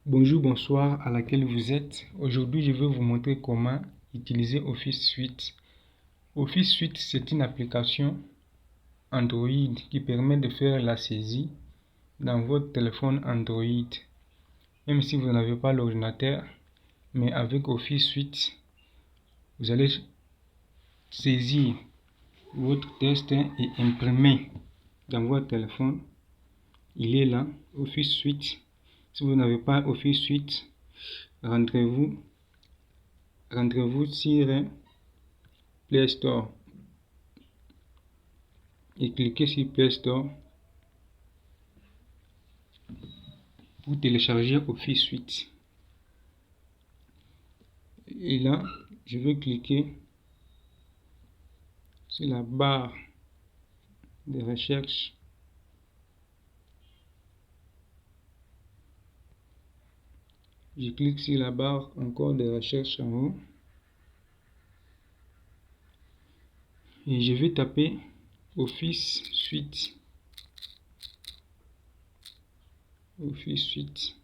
Bonjour, bonsoir à laquelle vous êtes. Aujourd'hui, je vais vous montrer comment utiliser Office Suite. Office Suite, c'est une application Android qui permet de faire la saisie dans votre téléphone Android. Même si vous n'avez pas l'ordinateur, mais avec Office Suite, vous allez saisir votre test et imprimer dans votre téléphone. Il est là, Office Suite. Si vous n'avez pas Office Suite, rendez-vous sur Play Store et cliquez sur Play Store pour télécharger Office Suite. Et là, je vais cliquer sur la barre de recherche. Je clique sur la barre encore de recherche en haut. Et je vais taper Office Suite. Office Suite.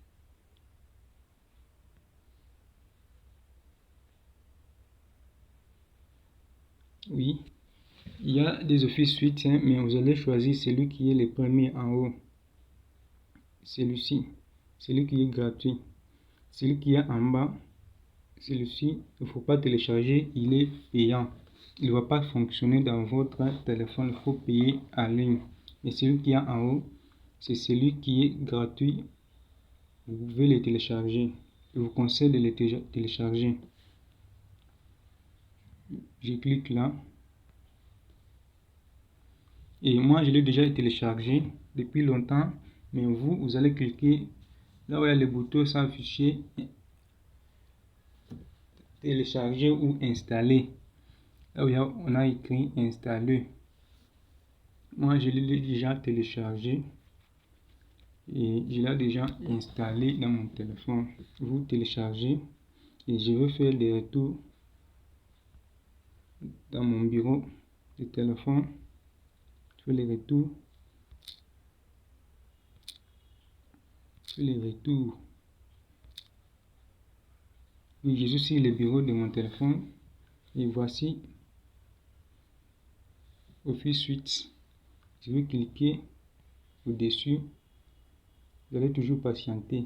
Oui, il y a des Office Suite, mais vous allez choisir celui qui est le premier en haut. Celui-ci, celui qui est gratuit. Celui qui est en bas, celui-ci, il ne faut pas télécharger, il est payant. Il ne va pas fonctionner dans votre téléphone, il faut payer en ligne. Et celui qui est en haut, c'est celui qui est gratuit. Vous pouvez le télécharger. Je vous conseille de le télécharger. Je clique là. Et moi, je l'ai déjà téléchargé depuis longtemps. Mais vous allez cliquer là où il y a le bouton s'afficher, télécharger ou installer. Là où on a écrit installer. Moi, je l'ai déjà téléchargé et je l'ai déjà installé dans mon téléphone. Vous téléchargez et je vais faire des retours dans mon bureau de téléphone. Je fais les retours. Oui, je suis sur le bureau de mon téléphone et voici Office Suite. Je vais cliquer au-dessus. Vous allez toujours patienter.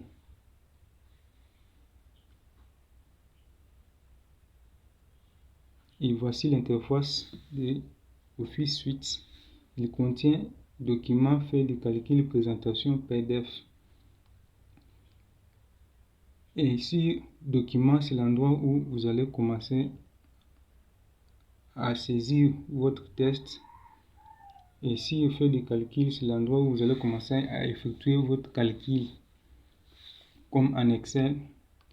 Et voici l'interface de Office Suite. Il contient documents, faits de calcul, présentation, PDF. Et ici, document, c'est l'endroit où vous allez commencer à saisir votre test. Et ici, fait de calcul, c'est l'endroit où vous allez commencer à effectuer votre calcul. Comme en Excel,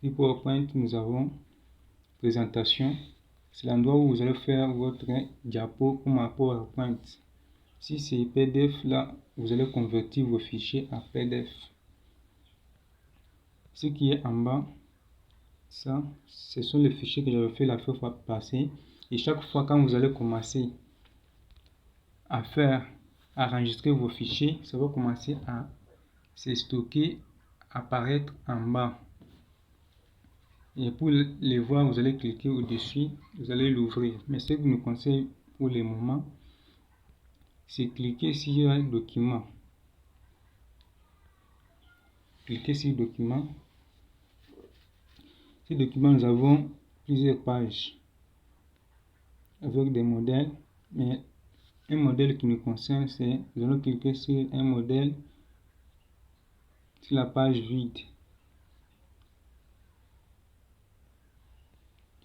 et PowerPoint, nous avons présentation. C'est l'endroit où vous allez faire votre diapo comme un PowerPoint. Si c'est PDF, là, vous allez convertir vos fichiers en PDF. Ce qui est en bas, ça, ce sont les fichiers que j'avais fait la fois passée. Et chaque fois quand vous allez commencer à enregistrer vos fichiers, ça va commencer à se stocker, apparaître en bas. Et pour les voir, vous allez cliquer au-dessus, vous allez l'ouvrir. Mais ce que je vous conseille pour le moment, c'est cliquer sur un document. Cliquez sur document. Ces documents, nous avons plusieurs pages avec des modèles, mais un modèle qui nous concerne, c'est nous allons cliquer sur un modèle sur la page vide.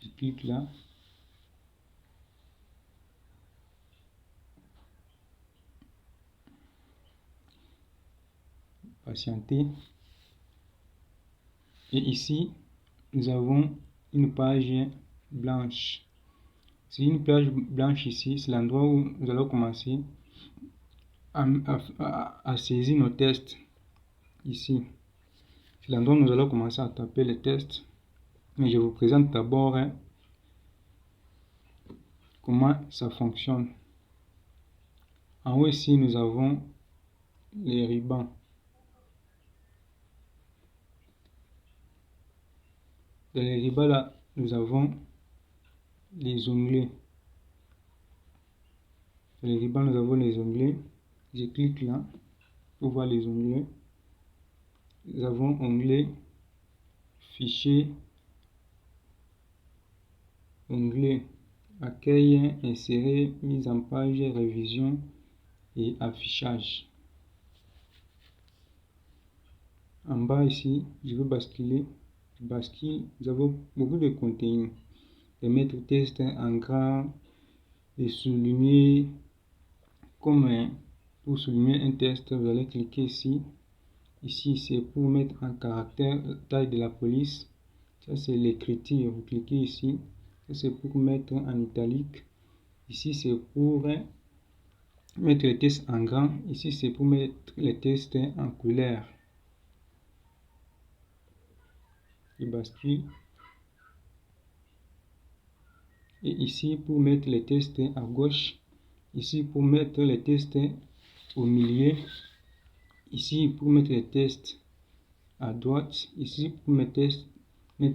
Je clique là. Patienter. Et ici, nous avons une page blanche. C'est une page blanche ici, c'est l'endroit où nous allons commencer à saisir nos tests. Ici, c'est l'endroit où nous allons commencer à taper les tests. Mais je vous présente d'abord comment ça fonctionne. En haut ici, nous avons les rubans. Dans les ribas là, nous avons les onglets. Dans les ribas, nous avons les onglets. Je clique là pour voir les onglets. Nous avons onglet fichier, onglet accueil, insérer, mise en page, révision et affichage. En bas ici, je veux basculer. Je bascule. Nous avons beaucoup de contenu. Les mettre test en grand et souligner comme pour souligner un test, vous allez cliquer ici. Ici, c'est pour mettre en caractère taille de la police. Ça, c'est l'écriture. Vous cliquez ici. Ça, c'est pour mettre en italique. Ici, c'est pour mettre les tests en grand. Ici, c'est pour mettre les tests en couleur. Je bascule. Et ici, pour mettre les tests à gauche. Ici, pour mettre les tests au milieu. Ici, pour mettre les tests à droite. Ici, pour mettre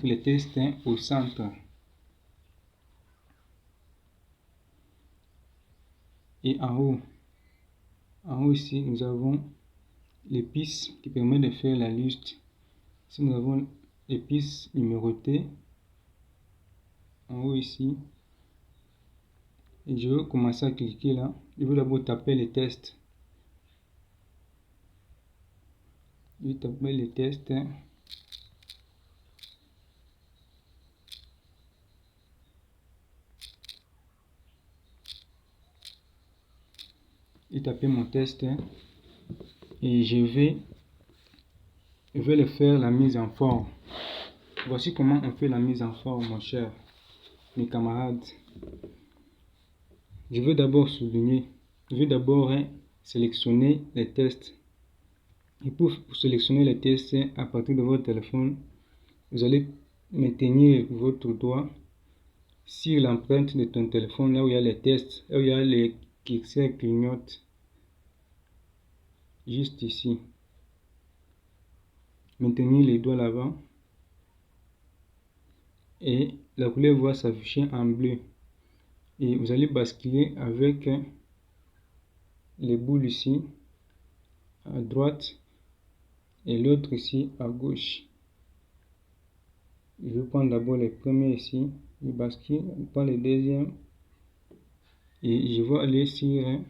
les tests au centre. Et en haut ici, nous avons l'épice qui permet de faire la liste. Ici, nous avons l'épice numérotée. En haut ici. Et je veux commencer à cliquer là. Je veux d'abord taper les tests. Je vais taper les tests. Et taper mon test. Et je vais le faire la mise en forme. Voici comment on fait la mise en forme, mon cher, mes camarades. Je veux d'abord souligner. Je vais d'abord sélectionner les tests. Et pour sélectionner les tests à partir de votre téléphone, vous allez maintenir votre doigt sur l'empreinte de ton téléphone, là où il y a les tests, là où il y a les curseurs clignotent, juste ici. Maintenir les doigts là-bas et la couleur va s'afficher en bleu. Et vous allez basculer avec les boules ici à droite et l'autre ici à gauche. Je vais prendre d'abord les premiers ici, je bascule, je prends les deuxièmes et je vais aller sur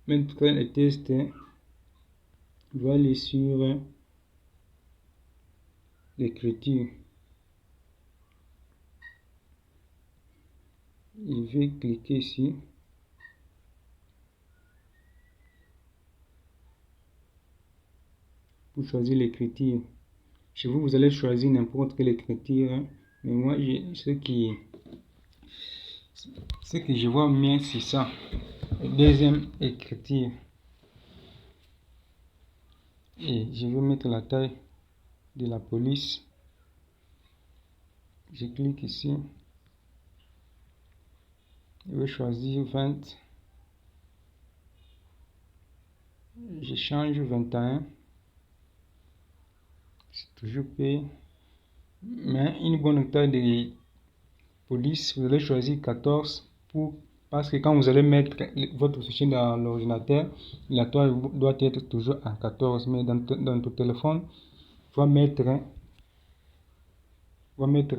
mettre les tests. Je vais aller sur l'écriture. Je vais cliquer ici. Pour choisir l'écriture. Chez vous, vous allez choisir n'importe quelle écriture. Mais moi, ce que je vois bien, c'est ça. Deuxième écriture. Et je vais mettre la taille de la police. Je clique ici. Je vais choisir 20. Je change 21. C'est toujours P. Mais une bonne taille de police, vous allez choisir 14 parce que quand vous allez mettre votre fichier dans l'ordinateur, la taille doit être toujours en 14. Mais dans ton téléphone, tu vas mettre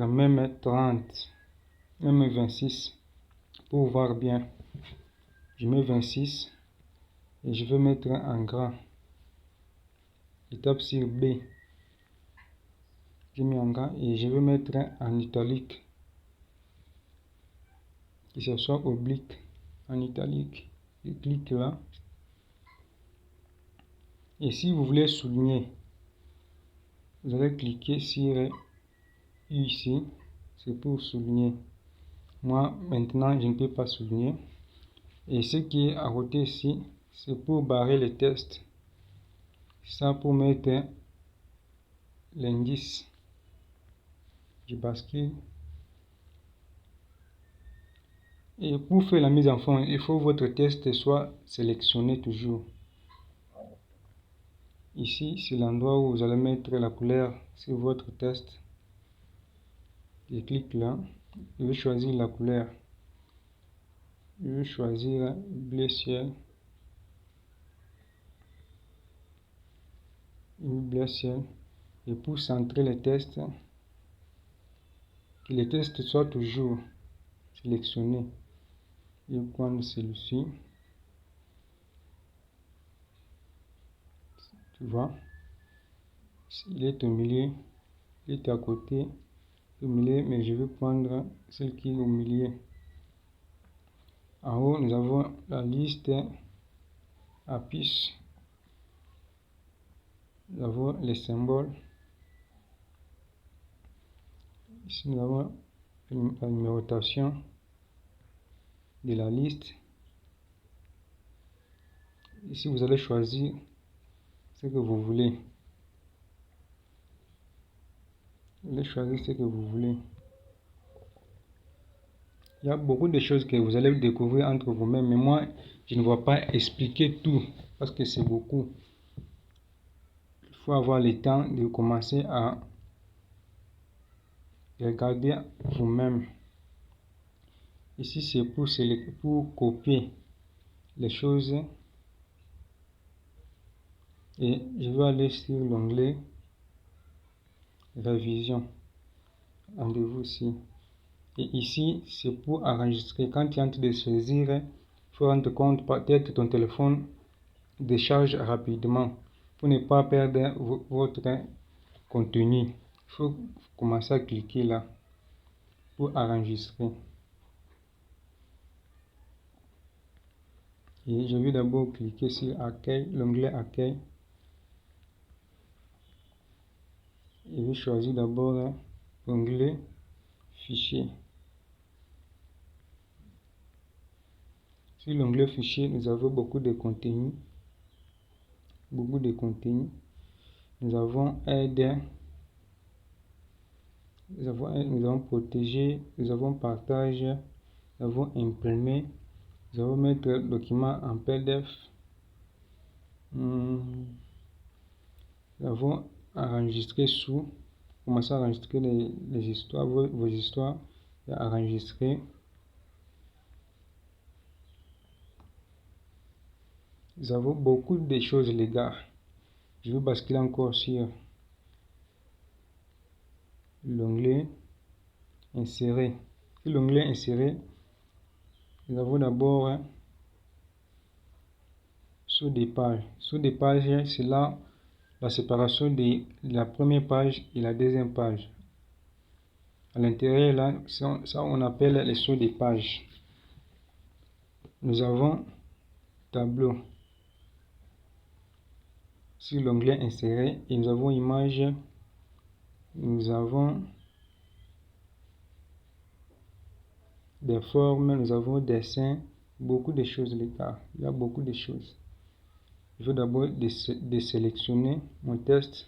même 30, même 26 pour voir bien. Je mets 26 et je vais mettre en grand. Je tape sur B. J'ai mis en grand et je vais mettre en italique. Que ce soit oblique en italique. Je clique là. Et si vous voulez souligner, vous allez cliquer sur U ici. C'est pour souligner. Moi, maintenant, je ne peux pas souligner. Et ce qui est à côté ici, c'est pour barrer les tests. Ça pour mettre l'indice. Je bascule. Et pour faire la mise en forme, il faut que votre test soit sélectionné toujours. Ici, c'est l'endroit où vous allez mettre la couleur sur votre test. Je clique là. Je vais choisir la couleur. Je vais choisir bleu ciel. Bleu ciel. Et pour centrer les tests, que les tests soient toujours sélectionnés. Je vais prendre celui-ci. Tu vois, il est au milieu, il est à côté, au milieu, mais je vais prendre celle qui est au milieu. En haut, nous avons la liste affiche. Nous avons les symboles. Ici, nous avons la numérotation de la liste. Ici, vous allez choisir ce que vous voulez. Vous allez choisir ce que vous voulez. Il y a beaucoup de choses que vous allez découvrir entre vous-même, mais moi, je ne vais pas expliquer tout parce que c'est beaucoup. Il faut avoir le temps de commencer à regarder vous-même. Ici, c'est pour copier les choses. Et je vais aller sur l'onglet révision. Rendez-vous ici. Et ici, c'est pour enregistrer. Quand tu es en train de saisir, il faut rendre compte peut-être ton téléphone décharge rapidement pour ne pas perdre votre contenu. Il faut commencer à cliquer là pour enregistrer. Et je vais d'abord cliquer sur accueil, l'onglet accueil. Je vais choisir d'abord l'onglet fichier. Sur l'onglet fichier, nous avons beaucoup de contenu. Nous avons aide, nous avons protégé, nous avons partage, nous avons imprimé, nous avons mettre le document en PDF. Nous avons enregistré sous, commencer à enregistrer les histoires, vos histoires, et enregistrer. Nous avons beaucoup de choses, les gars. Je vais basculer encore sur l'onglet insérer. Sur l'onglet insérer, nous avons d'abord sous des pages. Sous des pages, c'est là la séparation de la première page et la deuxième page. À l'intérieur, là, ça on appelle les sous des pages. Nous avons tableau sur l'onglet insérer et nous avons image. Nous avons des formes, nous avons dessin, beaucoup de choses, les gars. Il y a beaucoup de choses. Je vais d'abord désélectionner mon test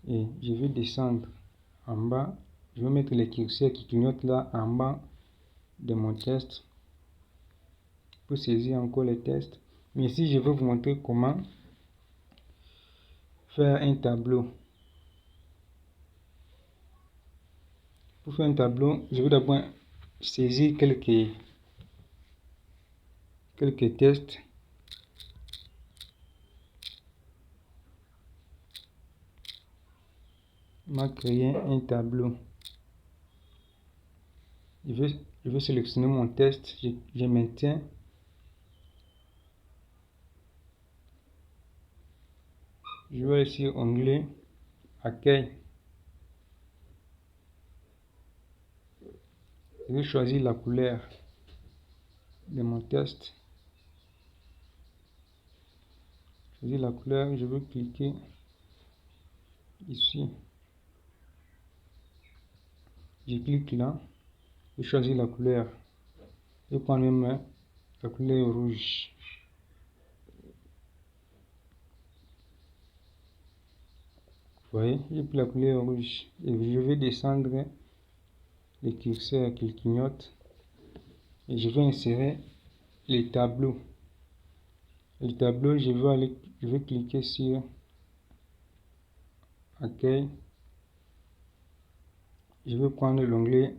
et je vais descendre en bas. Je vais mettre le curseur qui clignote là en bas de mon test pour saisir encore les tests. Mais ici, je vais vous montrer comment faire un tableau. Pour faire un tableau, je vais d'abord saisir quelques tests. On va créer un tableau. Je vais sélectionner mon test. Je maintiens. Je vais aller sur onglet accueil. Je vais choisir la couleur de mon test. Choisir la couleur. Je vais cliquer ici. Je clique là. Je choisis la couleur. Je prends même la couleur rouge. Vous voyez, j'ai pris la couleur rouge. Et je vais descendre le curseur qui clignote. Et je vais insérer les tableaux. Le tableau, je vais cliquer sur Accueil. Je vais prendre l'onglet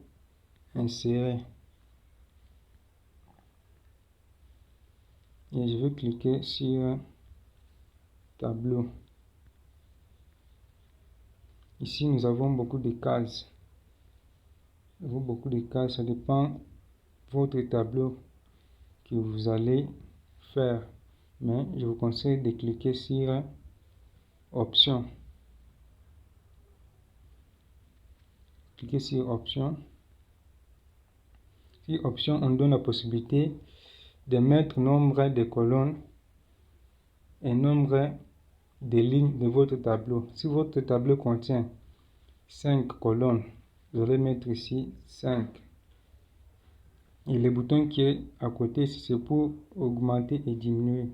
Insérer. Et je vais cliquer sur Tableau. Ici, nous avons beaucoup de cases. Ça dépend de votre tableau que vous allez faire. Mais je vous conseille de cliquer sur Options. Cliquez sur Options. Sur Options, on donne la possibilité de mettre nombre de colonnes et nombre de lignes de votre tableau. Si votre tableau contient 5 colonnes, vous allez mettre ici 5. Et le bouton qui est à côté, c'est pour augmenter et diminuer.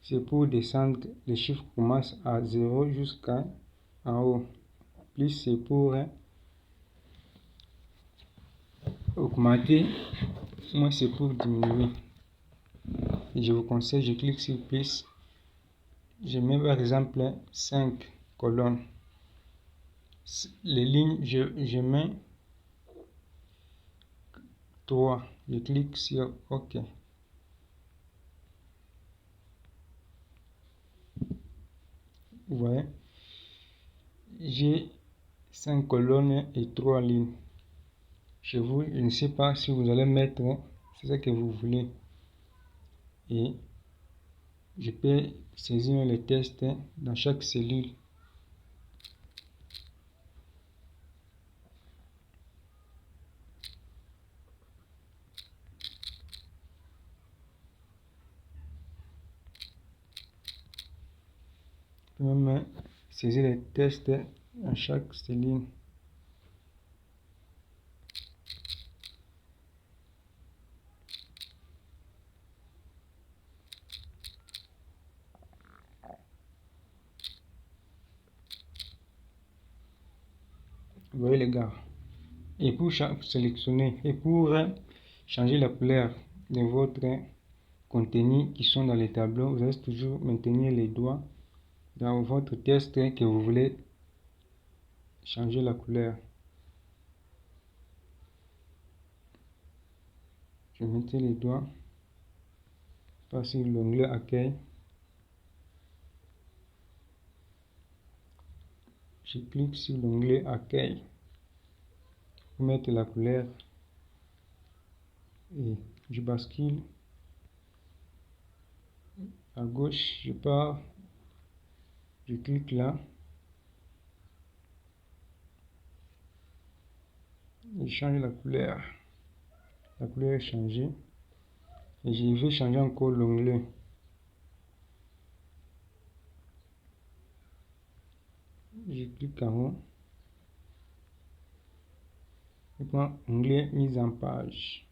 C'est pour descendre, les chiffres commencent à 0 jusqu'à en haut. Plus c'est pour augmenter, moins c'est pour diminuer. Et je vous conseille, je clique sur plus. Je mets par exemple 5 colonnes. Les lignes, je mets 3. Je clique sur OK. Vous voyez, j'ai 5 colonnes et 3 lignes. Chez vous, je ne sais pas si vous allez mettre, c'est ça que vous voulez. Et je peux saisir les textes dans chaque cellule. Je peux même saisir les textes dans chaque cellule. Vous voyez les gars. Et pour sélectionner et pour changer la couleur de votre contenu qui sont dans les tableaux, vous allez toujours maintenir les doigts dans votre texte que vous voulez changer la couleur. Je mets les doigts, passe sur l'onglet Accueil. Je clique sur l'onglet Accueil pour mettre la couleur et je bascule à gauche, je pars, je clique là, je change la couleur est changée et je vais changer encore l'onglet. Je clique en haut, je prends onglet mise en page.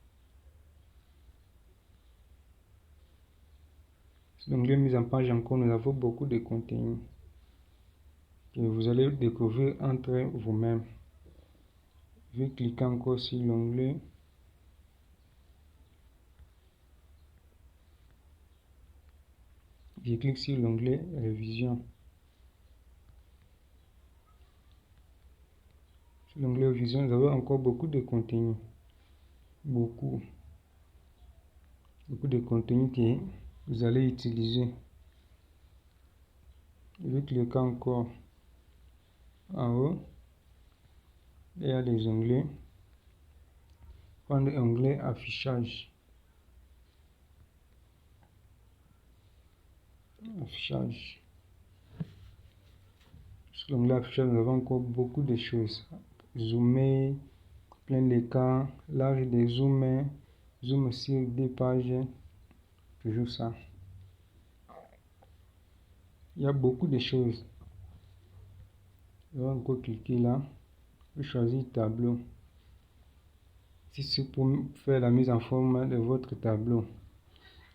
Sur l'onglet mise en page encore, nous avons beaucoup de contenu que vous allez découvrir entre vous-même. Je vais cliquer encore sur l'onglet. Je clique sur l'onglet Révision. Sur l'onglet Révision, nous avons encore beaucoup de contenu. Beaucoup de contenu que vous allez utiliser. Je vais cliquer encore en haut. Il y a les onglets. Prendre l'onglet Affichage. Sur l'onglet Affichage, nous avons encore beaucoup de choses. Zoomer, plein d'écran, large des zooms, zoom sur des pages, toujours ça. Il y a beaucoup de choses. Je vais encore cliquer là. Je choisis tableau. Si c'est pour faire la mise en forme de votre tableau.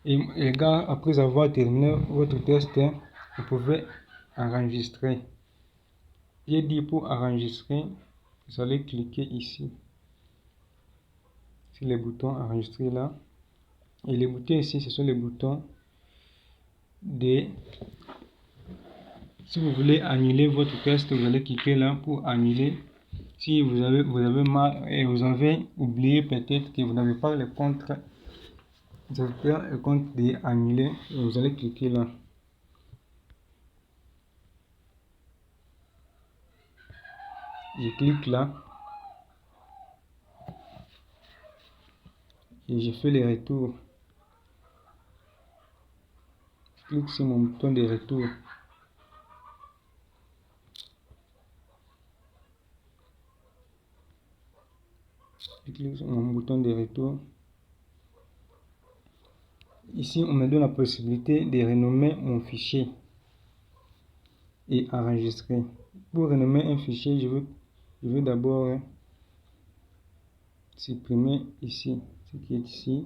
Et les gars, après avoir terminé votre test, vous pouvez enregistrer. J'ai dit pour enregistrer, vous allez cliquer ici. Sur les boutons enregistrer là. Et les boutons ici, ce sont les boutons de Si vous voulez annuler votre test, vous allez cliquer là pour annuler. Si vous avez oublié peut-être que vous n'avez pas le compte, vous avez pas le compte d'annuler, vous allez cliquer là. Je clique là et je fais les retours. Je clique sur mon bouton de retour. Je clique sur mon bouton de retour. Ici, on me donne la possibilité de renommer mon fichier et enregistrer. Pour renommer un fichier, je veux d'abord supprimer ici, ce qui est ici.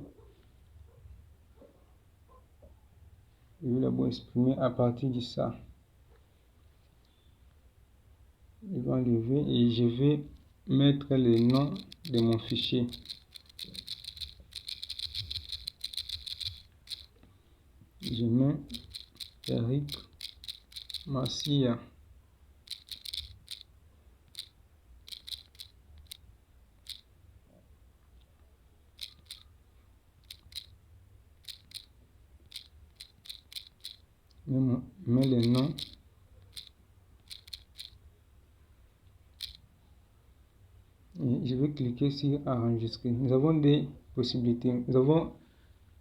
Je vais d'abord exprimer à partir de ça. Je vais enlever et je vais mettre le nom de mon fichier. Je mets Eric Massia. Je mets le nom. Et je vais cliquer sur enregistrer. Nous avons des possibilités. Nous avons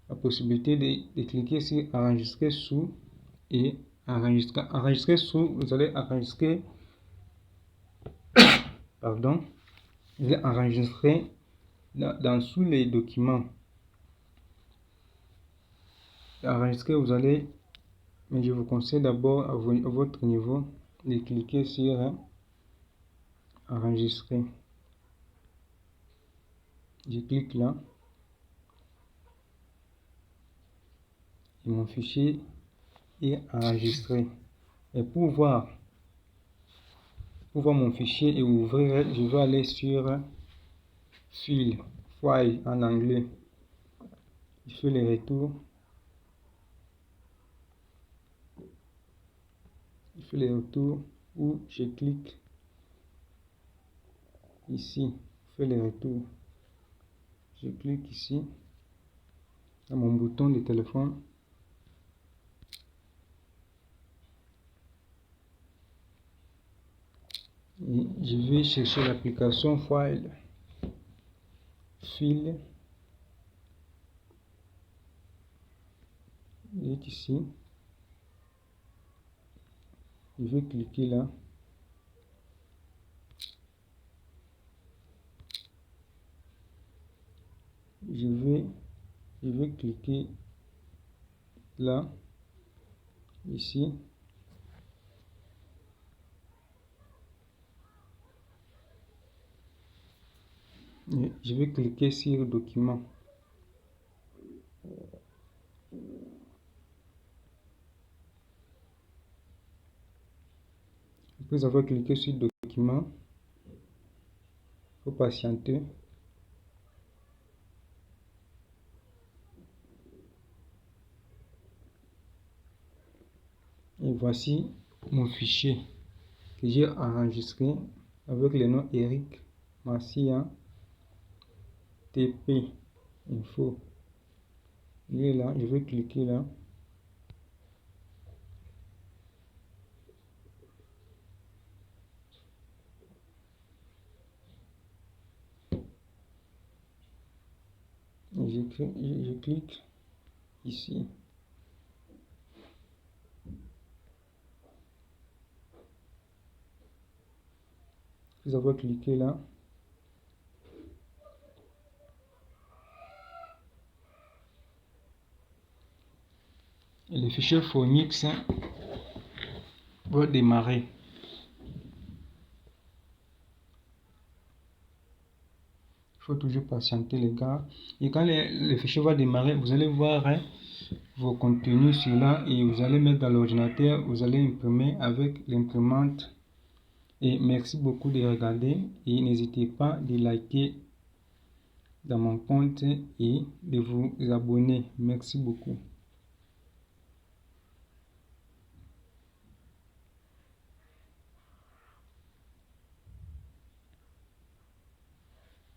la possibilité de cliquer sur enregistrer sous et enregistrer. Enregistrer sous, vous allez enregistrer, pardon, vous allez enregistrer dans sous les documents. Enregistrer, vous allez, mais je vous conseille d'abord à votre niveau de cliquer sur enregistrer. Je clique là et mon fichier est enregistré. Et pour voir mon fichier et ouvrir, je vais aller sur file en anglais. Je fais le retour. Je fais le retour où je clique ici. Je fais le retour. Je clique ici dans mon bouton de téléphone. Et je vais chercher l'application file. Il est ici. Je vais cliquer là. Je vais cliquer là, ici. Et je vais cliquer sur document. Après avoir cliqué sur document, il faut patienter. Et voici mon fichier que j'ai enregistré avec le nom Eric Massia TP Info. Il est là, je vais cliquer là. Et je clique ici. Vous avez cliqué là. Et le fichier Phoenix va démarrer. Il faut toujours patienter les gars. Et quand le fichier va démarrer, vous allez voir vos contenus sur là et vous allez mettre dans l'ordinateur, vous allez imprimer avec l'imprimante. Et merci beaucoup de regarder et n'hésitez pas de liker dans mon compte et de vous abonner. Merci beaucoup.